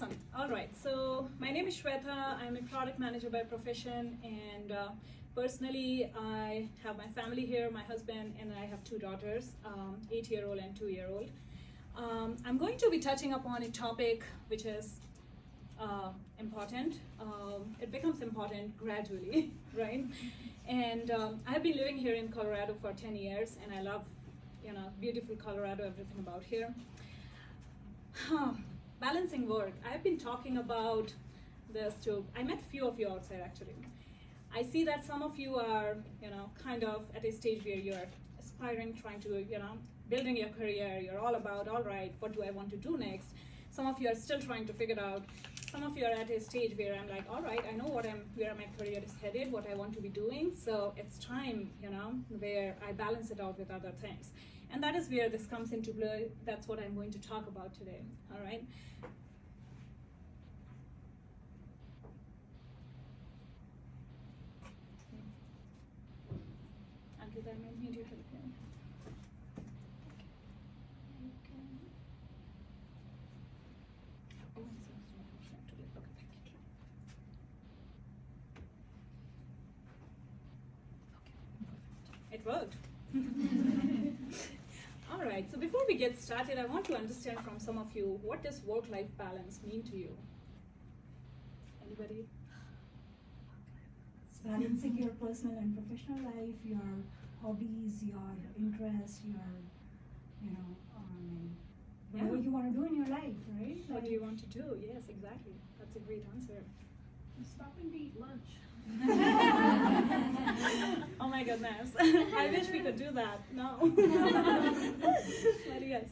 Awesome. All right. So my name is Shweta. I'm a product manager by profession, and personally, I have my family here, my husband, and I have two daughters, 8-year-old and 2-year-old. I'm going to be touching upon a topic which is important. It becomes important gradually, right? And I've been living here in Colorado for 10 years, and I love, beautiful Colorado, everything about here. Balancing work. I've been talking about this too. I met few of you outside actually. I see that some of you are, kind of at a stage where you're aspiring, trying to, building your career. You're all about, all right, what do I want to do next? Some of you are still trying to figure it out. Some of you are at a stage where I'm like, all right, I know where my career is headed, what I want to be doing. So it's time, where I balance it out with other things. And that is where this comes into play. That's what I'm going to talk about today, all right? It worked. All right, so before we get started, I want to understand from some of you, what does work-life balance mean to you? Anybody? Balancing your personal and professional life, your hobbies, your interests, whatever you want to do in your life, right? What do you want to do? Yes, exactly. That's a great answer. Stopping to eat lunch. Oh my goodness. I wish we could do that. No. But yes.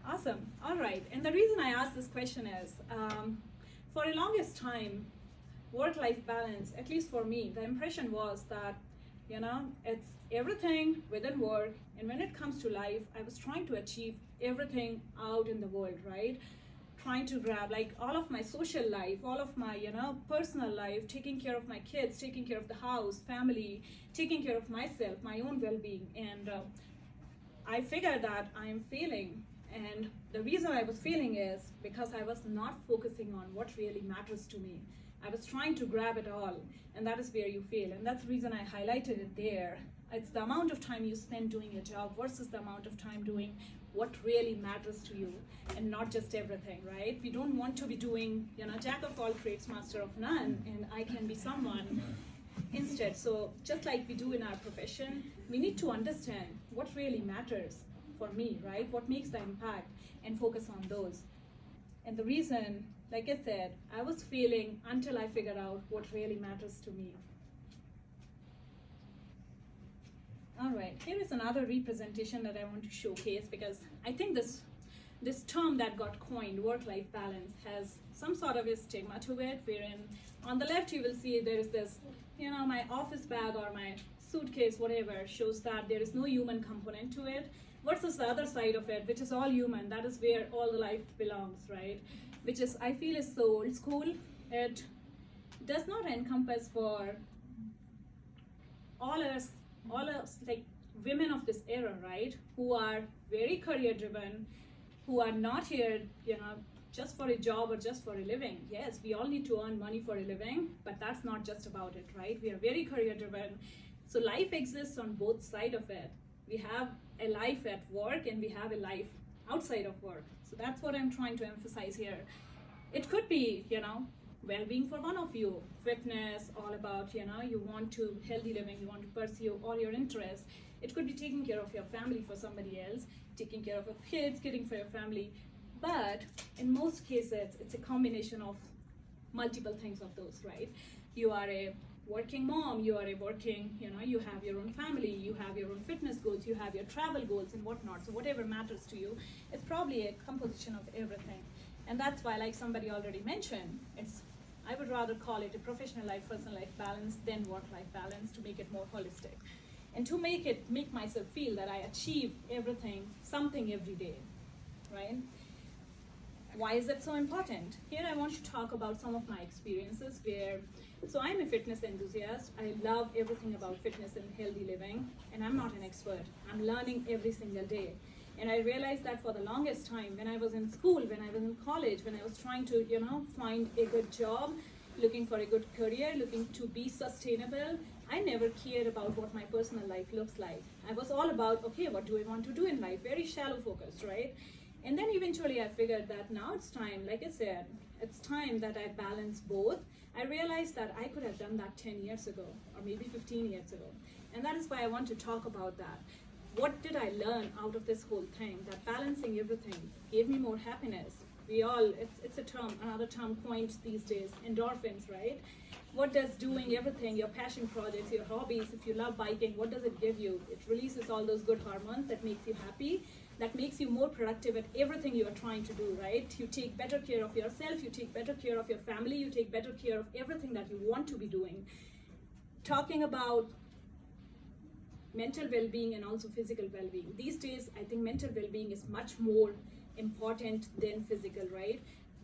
Awesome. All right. And the reason I asked this question is, for the longest time, work-life balance, at least for me, the impression was that, it's everything within work. And when it comes to life, I was trying to achieve everything out in the world, right? Trying to grab like all of my social life, all of my, personal life, taking care of my kids, taking care of the house, family, taking care of myself, my own well-being. And I figured that I'm failing. And the reason I was failing is because I was not focusing on what really matters to me. I was trying to grab it all, and that is where you fail. And that's the reason I highlighted it there. It's the amount of time you spend doing your job versus the amount of time doing what really matters to you, and not just everything, right? We don't want to be doing, jack of all trades, master of none, and I can be someone instead. So just like we do in our profession, we need to understand what really matters for me, right? What makes the impact, and focus on those. And the reason, like I said, I was failing until I figured out what really matters to me. All right, here is another representation that I want to showcase, because I think this term that got coined, work-life balance, has some sort of a stigma to it, wherein on the left you will see there is this, my office bag or my suitcase, whatever, shows that there is no human component to it, versus the other side of it, which is all human. That is where all the life belongs, right? Which is, I feel, is so old school. It does not encompass for all us like women of this era, right? Who are very career driven, who are not here, just for a job or just for a living. Yes, we all need to earn money for a living, but that's not just about it, right? We are very career driven. So life exists on both sides of it. We have a life at work and we have a life outside of work. So that's what I'm trying to emphasize here. It could be, well-being for one of you, fitness, all about, you want to healthy living, you want to pursue all your interests. It could be taking care of your family for somebody else, taking care of your kids, caring for your family. But in most cases, it's a combination of multiple things of those, right? You are a working mom, you are a working, you have your own family, you have your own fitness goals, you have your travel goals and whatnot. So whatever matters to you, it's probably a composition of everything. And that's why, like somebody already mentioned, I would rather call it a professional life, personal life balance than work-life balance, to make it more holistic. And to make myself feel that I achieve something every day, right? Why is that so important? Here I want to talk about some of my experiences so I'm a fitness enthusiast. I love everything about fitness and healthy living, and I'm not an expert. I'm learning every single day. And I realized that for the longest time, when I was in school, when I was in college, when I was trying to, find a good job, looking for a good career, looking to be sustainable, I never cared about what my personal life looks like. I was all about, okay, what do I want to do in life? Very shallow focused, right? And then eventually I figured that now it's time, like I said, it's time that I balance both. I realized that I could have done that 10 years ago, or maybe 15 years ago. And that is why I want to talk about that. What did I learn out of this whole thing? That balancing everything gave me more happiness. We all, it's a term, another term coined these days, endorphins, right? What does doing everything, your passion projects, your hobbies, if you love biking, what does it give you? It releases all those good hormones that makes you happy, that makes you more productive at everything you are trying to do, right? You take better care of yourself, you take better care of your family, you take better care of everything that you want to be doing. Talking about mental well-being and also physical well-being. These days, I think mental well-being is much more important than physical, right?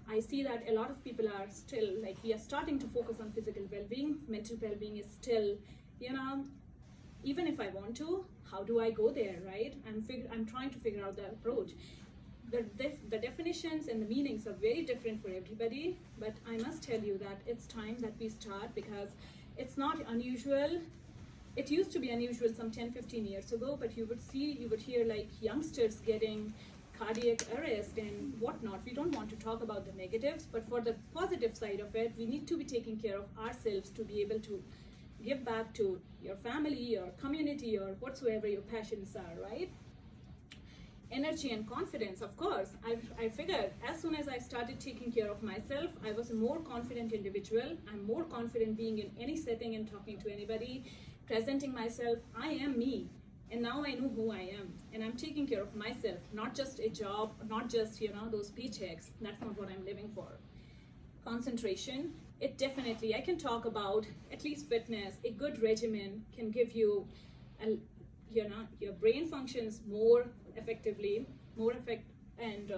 I see that a lot of people are still, like, we are starting to focus on physical well-being. Mental well-being is still, even if I want to, how do I go there, right? I'm trying to figure out the approach. The definitions and the meanings are very different for everybody, but I must tell you that it's time that we start, because it's not unusual. It used to be unusual some 10-15 years ago, but you would hear like youngsters getting cardiac arrest and whatnot. We don't want to talk about the negatives, but for the positive side of it, we need to be taking care of ourselves to be able to give back to your family, your community, or whatsoever your passions are, right? Energy and confidence, of course. I figured as soon as I started taking care of myself, I was a more confident individual. I'm more confident being in any setting and talking to anybody, presenting myself. I am me. And now I know who I am, and I'm taking care of myself, not just a job, not just, those paychecks. That's not what I'm living for. Concentration, it definitely, I can talk about at least fitness. A good regimen can give you, your brain functions more effectively, and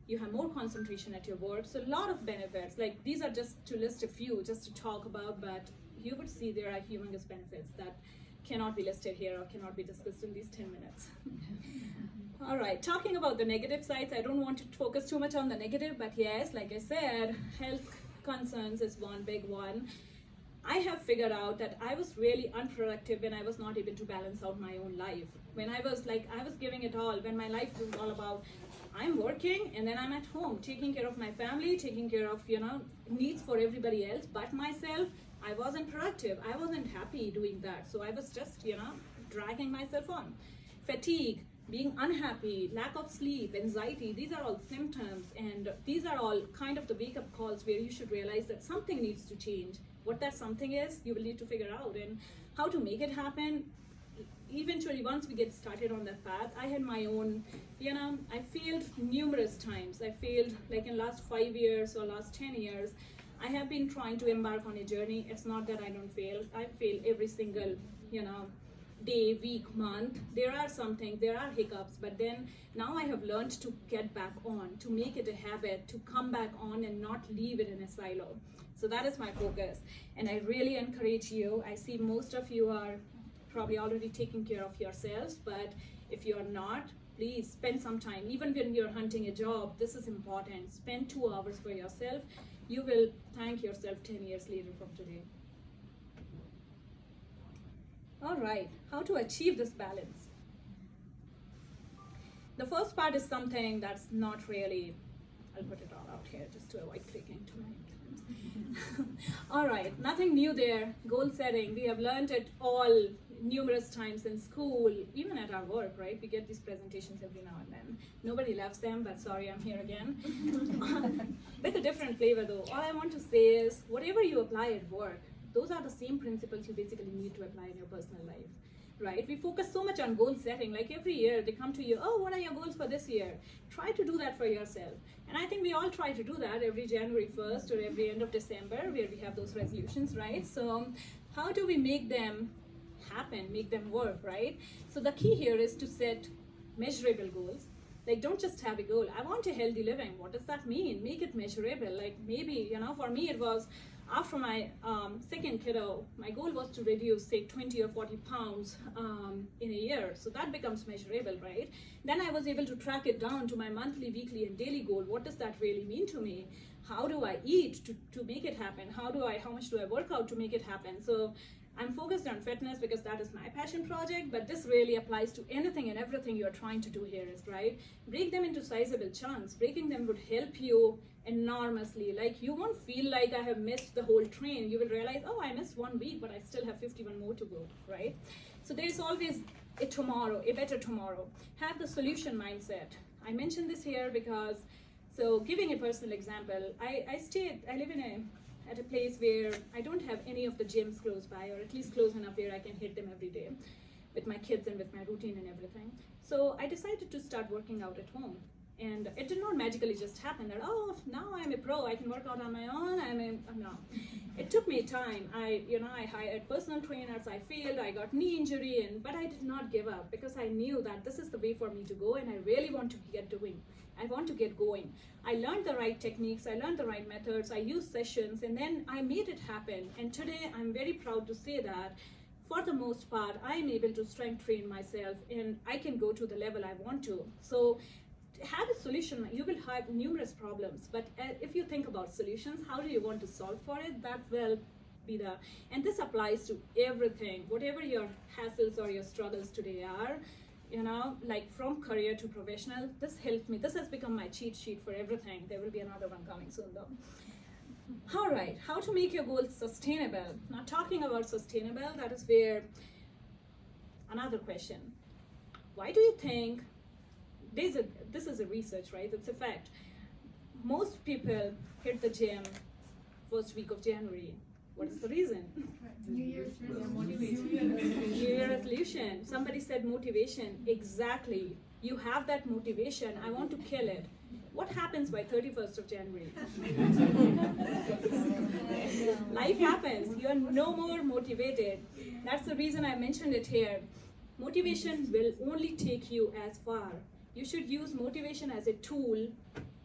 you have more concentration at your work. So a lot of benefits, like these are just to list a few, just to talk about, but you would see there are humongous benefits that cannot be listed here or cannot be discussed in these 10 minutes. All right, talking about the negative sides, I don't want to focus too much on the negative, but yes, like I said, health concerns is one big one. I have figured out that I was really unproductive when I was not able to balance out my own life. When I was giving it all, when my life was all about, I'm working and then I'm at home, taking care of my family, taking care of, needs for everybody else, but myself, I wasn't productive. I wasn't happy doing that. So I was just, dragging myself on. Fatigue, being unhappy, lack of sleep, anxiety, these are all symptoms. And these are all kind of the wake-up calls where you should realize that something needs to change. What that something is, you will need to figure out. And how to make it happen, eventually, once we get started on that path, I had my own, I failed numerous times. I failed like in last 5 years or last 10 years. I have been trying to embark on a journey. It's not that I don't fail. I fail every single, day, week, month. There are hiccups, but then now I have learned to get back on, to make it a habit, to come back on and not leave it in a silo. So that is my focus. And I really encourage you. I see most of you are probably already taking care of yourselves, but if you are not, please spend some time. Even when you're hunting a job, this is important. Spend 2 hours for yourself. You will thank yourself 10 years later from today. All right, how to achieve this balance? The first part is something that's not really, I'll put it all out here just to avoid clicking too many times. All right, nothing new there. Goal setting, we have learned it all numerous times in school, even at our work, right? We get these presentations every now and then. Nobody loves them, but sorry, I'm here again. With a different flavor though. All I want to say is, whatever you apply at work, those are the same principles you basically need to apply in your personal life, right? We focus so much on goal setting, like every year they come to you, oh, what are your goals for this year? Try to do that for yourself. And I think we all try to do that every January 1st or every end of December, where we have those resolutions, right? So how do we make them happen, make them work, right? So the key here is to set measurable goals. Like, don't just have a goal. I want a healthy living. What does that mean? Make it measurable. Like maybe, for me it was, after my second kiddo, my goal was to reduce, say, 20 or 40 pounds in a year. So that becomes measurable, right? Then I was able to track it down to my monthly, weekly, and daily goal. What does that really mean to me? How do I eat to make it happen? How much do I work out to make it happen? So I'm focused on fitness because that is my passion project, but this really applies to anything and everything you're trying to do here, is right? Break them into sizable chunks. Breaking them would help you enormously. Like, you won't feel like I have missed the whole train. You will realize, oh, I missed 1 week, but I still have 51 more to go, right? So there's always a tomorrow, a better tomorrow. Have the solution mindset. I mentioned this here because, so giving a personal example, I live at a place where I don't have any of the gyms close by, or at least close enough where I can hit them every day with my kids and with my routine and everything. So I decided to start working out at home. And it did not magically just happen that, oh, now I'm a pro, I can work out on my own. No. It took me time. I hired personal trainers, I failed, I got knee injury, but I did not give up because I knew that this is the way for me to go, and I really want to get going. I learned the right techniques, I learned the right methods, I used sessions, and then I made it happen. And today I'm very proud to say that for the most part, I'm able to strength train myself, and I can go to the level I want to. So have a solution. You will have numerous problems, but if you think about solutions, how do you want to solve for it? That will be and this applies to everything, whatever your hassles or your struggles today are, like from career to professional. This helped me. This has become my cheat sheet for everything. There will be another one coming soon though. All right, how to make your goals sustainable. Now, talking about sustainable, that is where another question. Why do you think this is a research, right? It's a fact. Most people hit the gym first week of January. What is the reason? New Year's motivation. New Year resolution. Somebody said motivation. Exactly. You have that motivation. I want to kill it. What happens by 31st of January? Life happens. You're no more motivated. That's the reason I mentioned it here. Motivation will only take you as far. You should use motivation as a tool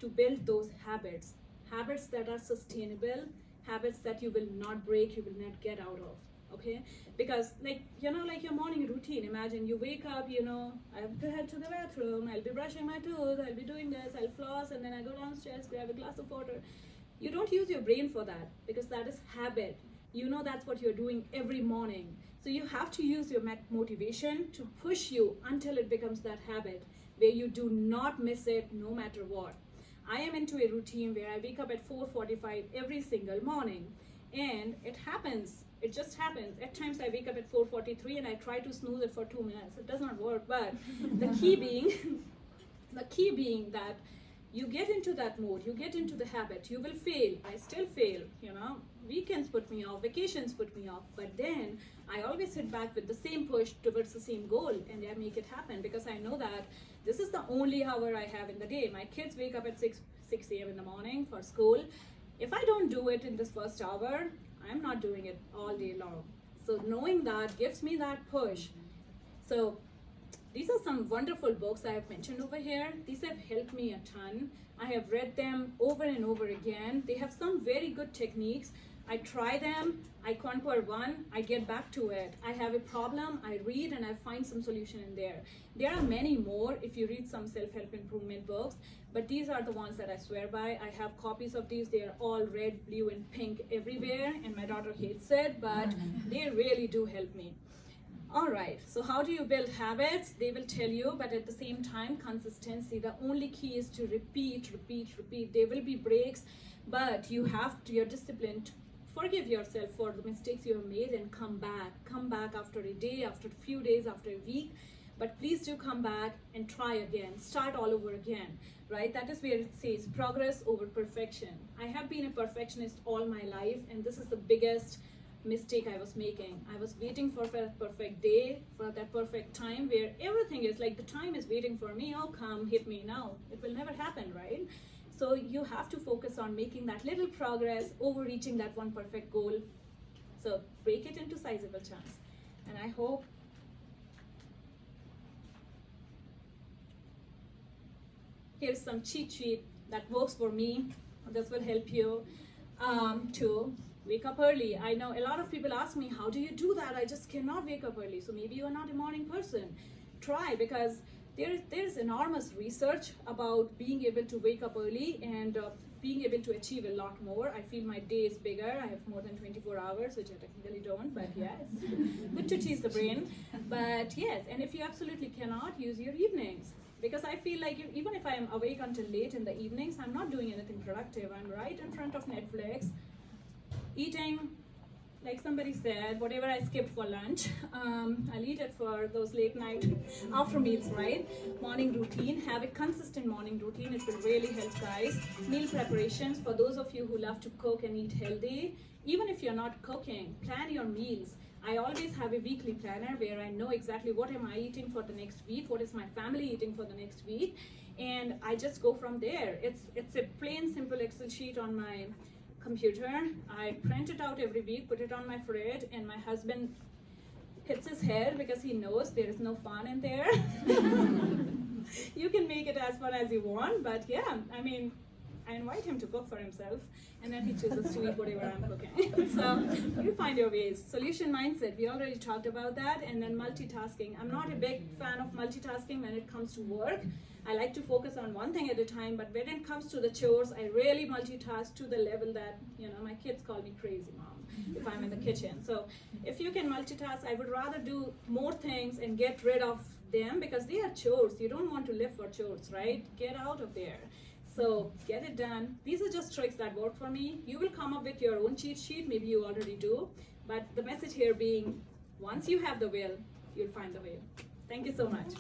to build those habits that are sustainable, habits that you will not break, you will not get out of, okay? Because like your morning routine, imagine you wake up, I have to head to the bathroom, I'll be brushing my teeth, I'll be doing this, I'll floss, and then I go downstairs, grab a glass of water. You don't use your brain for that because that is habit. That's what you're doing every morning. So you have to use your motivation to push you until it becomes that habit where you do not miss it no matter what. I am into a routine where I wake up at 4:45 every single morning, and it just happens. At times I wake up at 4:43 and I try to snooze it for 2 minutes. It does not work, but the key being that you get into that mode, you get into the habit. You will fail. I still fail, Weekends put me off, vacations put me off, but then I always hit back with the same push towards the same goal, and I make it happen because I know that this is the only hour I have in the day. My kids wake up at 6 a.m. in the morning for school. If I don't do it in this first hour, I'm not doing it all day long. So knowing that gives me that push. So these are some wonderful books I have mentioned over here. These have helped me a ton. I have read them over and over again. They have some very good techniques. I try them, I conquer one, I get back to it. I have a problem, I read, and I find some solution in there. There are many more if you read some self-help improvement books, but these are the ones that I swear by. I have copies of these. They are all red, blue, and pink everywhere, and my daughter hates it, but they really do help me. All right, so how do you build habits? They will tell you, but at the same time, consistency. The only key is to repeat. There will be breaks, but you're disciplined. Forgive yourself for the mistakes you have made and come back after a day, after a few days, after a week, but please do come back and try again, start all over again, right? That is where it says progress over perfection. I have been a perfectionist all my life, and this is the biggest mistake I was making. I was waiting for that perfect day, for that perfect time where everything is like the time is waiting for me. Oh, come hit me now. It will never happen, right? So you have to focus on making that little progress, overreaching that one perfect goal. So break it into sizable chunks. And I hope here's some cheat sheet that works for me. This will help you too. Wake up early. I know a lot of people ask me, how do you do that? I just cannot wake up early. So maybe you're not a morning person. Try, because there's enormous research about being able to wake up early and being able to achieve a lot more. I feel my day is bigger. I have more than 24 hours, which I technically don't, but yeah, it's good to tease the brain. But yes, and if you absolutely cannot, use your evenings. Because I feel like even if I am awake until late in the evenings, I'm not doing anything productive. I'm right in front of Netflix, eating, like somebody said, whatever I skipped for lunch, I'll eat it for those late night after meals, right? Morning routine, have a consistent morning routine. It will really help, guys. Meal preparations, for those of you who love to cook and eat healthy, even if you're not cooking, plan your meals. I always have a weekly planner where I know exactly what am I eating for the next week, what is my family eating for the next week, and I just go from there. It's a plain simple Excel sheet on my computer. I print it out every week, put it on my fridge, and my husband hits his head because he knows there is no fun in there. You can make it as fun as you want, but yeah, I mean, I invite him to cook for himself, and then he chooses to eat whatever I'm cooking. So you find your ways. Solution mindset, we already talked about that. And then multitasking. I'm not a big fan of multitasking when it comes to work. I like to focus on one thing at a time, but when it comes to the chores, I really multitask to the level that, my kids call me crazy mom if I'm in the kitchen. So if you can multitask, I would rather do more things and get rid of them, because they are chores. You don't want to live for chores, right? Get out of there. So get it done. These are just tricks that work for me. You will come up with your own cheat sheet. Maybe you already do. But the message here being, once you have the will, you'll find the way. Thank you so much.